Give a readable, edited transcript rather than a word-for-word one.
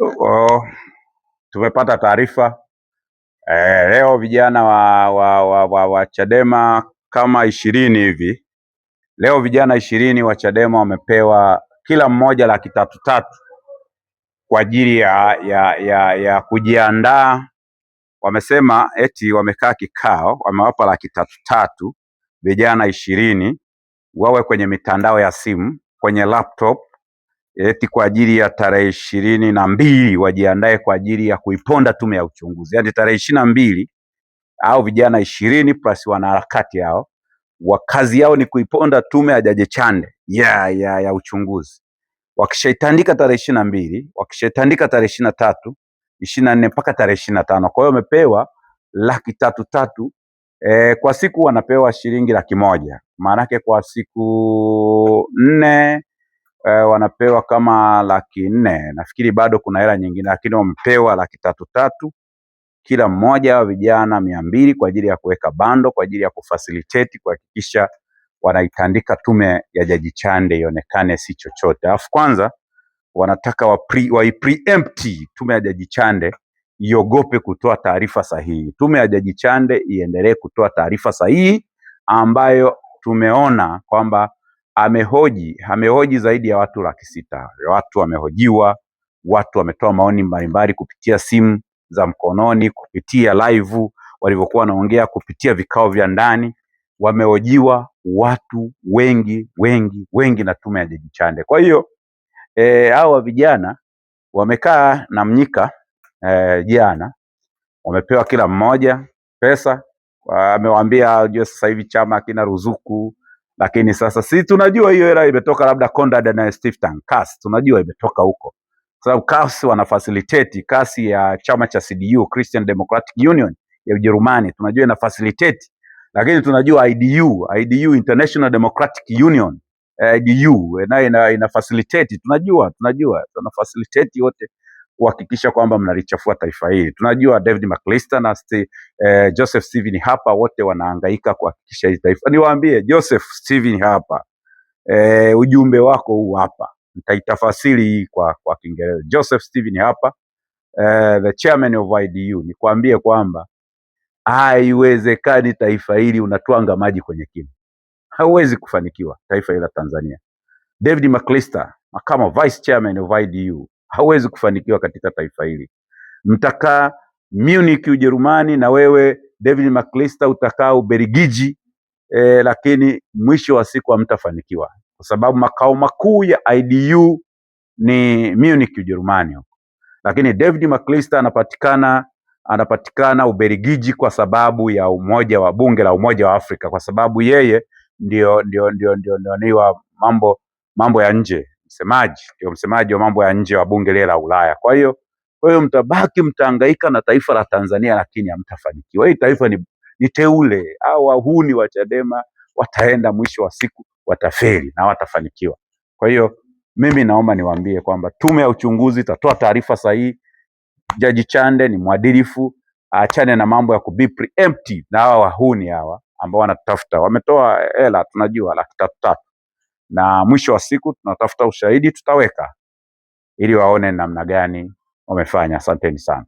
Oh, tumepata taarifa leo vijana wa Chadema kama 20 hivi. Leo vijana 20 wa Chadema wamepewa kila mmoja Laki 3 kwa ajili ya kujiandaa. Wamesema eti wamekaa kikao, wamewapa Laki 3 vijana 20 wawe kwenye mitandao ya simu, kwenye laptop eti kwa ajili ya tarehe 22 wajiandae kwa ajili ya kuiponda tume ya uchunguzi. Yaani tarehe 22 au vijana 20 plus wanaharakati hao kazi yao ni kuiponda tume ya Jaji Chande ya uchunguzi. Wakishaitandika tarehe 22, wakishaitandika tarehe 23, 24 mpaka tarehe 25. Kwa hiyo wamepewa Laki 3 kwa siku wanapewa shilingi Laki 1. Maana yake kwa siku 4 wanapewa kama Laki 4. Nafikiri bado kuna hela nyingine, lakini wamepewa Laki 3 kila mmoja wa vijana 200 kwa ajili ya kuweka bando, kwa ajili ya kufacilitate, kuhakikisha wanaitandika tume ya Jaji Chande ionekane si chochote. Alafu kwanza wanataka preempt tume ya Jaji Chande iogope kutoa taarifa sahihi. Tume ya Jaji Chande iendelee kutoa taarifa sahihi ambayo tumeona kwamba amehoji zaidi ya watu Laki 6. Watu wamehojiwa, watu wametoa maoni mbalimbali kupitia simu za mkononi, kupitia live walivyokuwa wanaongea, kupitia vikao vya ndani. Wamehojiwa watu wengi na tume ya Jaji Chande. Kwa hiyo hawa vijana wamekaa na Mnyika jana, wamepewa kila mmoja pesa. Amewaambia unajua sasa hivi chama hakina ruzuku, lakini sasa si tunajua hiyo hela imetoka labda Conrad na Stefan CAS, tunajua imetoka huko. Sababu CAS wana facilitate, CAS ya chama cha CDU, Christian Democratic Union ya Ujerumani, tunajua ina facilitate. Lakini tunajua IDU, International Democratic Union, IDU nayo ina facilitate, tunajua tuna facilitate wote kuhakikisha kwamba mnalichafua taifa hili. Tunajua David McAllister na Joseph Stephen hapa wote wanahangaika kuhakikisha hili taifa. Niwaambie Joseph Stephen hapa, ujumbe wako huu hapa, nitaitafasiri kwa Kiingereza. Joseph Stephen hapa, the chairman of IDU, nikwambie kwamba haiwezekani taifa hili unatwanga maji kwenye kinu. Hauwezi kufanikiwa taifa hili la Tanzania. David McAllister, kama vice chairman of IDU, hauwezi kufanikiwa katika taifa hili. Mtakaa Munich Ujerumani, na wewe David McAllister utakaa Ubelgiji, lakini mwisho wa siku hamtafanikiwa kwa sababu makao makuu ya IDU ni Munich Ujerumani, lakini David McAllister anapatikana Ubelgiji kwa sababu ya umoja wa bunge la Umoja wa Afrika, kwa sababu yeye ndio mambo ya nje, msemaji wa mambo ya nje wa bunge lile la Ulaya. Kwa hiyo mtabaki mtahangaika na taifa la Tanzania, lakini hamtafanikiwa. Hii taifa ni teule, au wahuni wa Chadema wataenda mwisho wa siku watafeli na watafanikiwa. Kwa hiyo mimi naomba niwaambie kwamba tume ya uchunguzi itatoa taarifa sahihi. Jaji Chande ni mwadilifu, aachane na mambo ya kubi preemptive na hawa wahuni hawa ambao wanatafuta. Wametoa hela tunajua Laki 3, na mwisho wa siku tunatafuta ushahidi tutaweka ili waone namna gani wamefanya. Asanteni sana.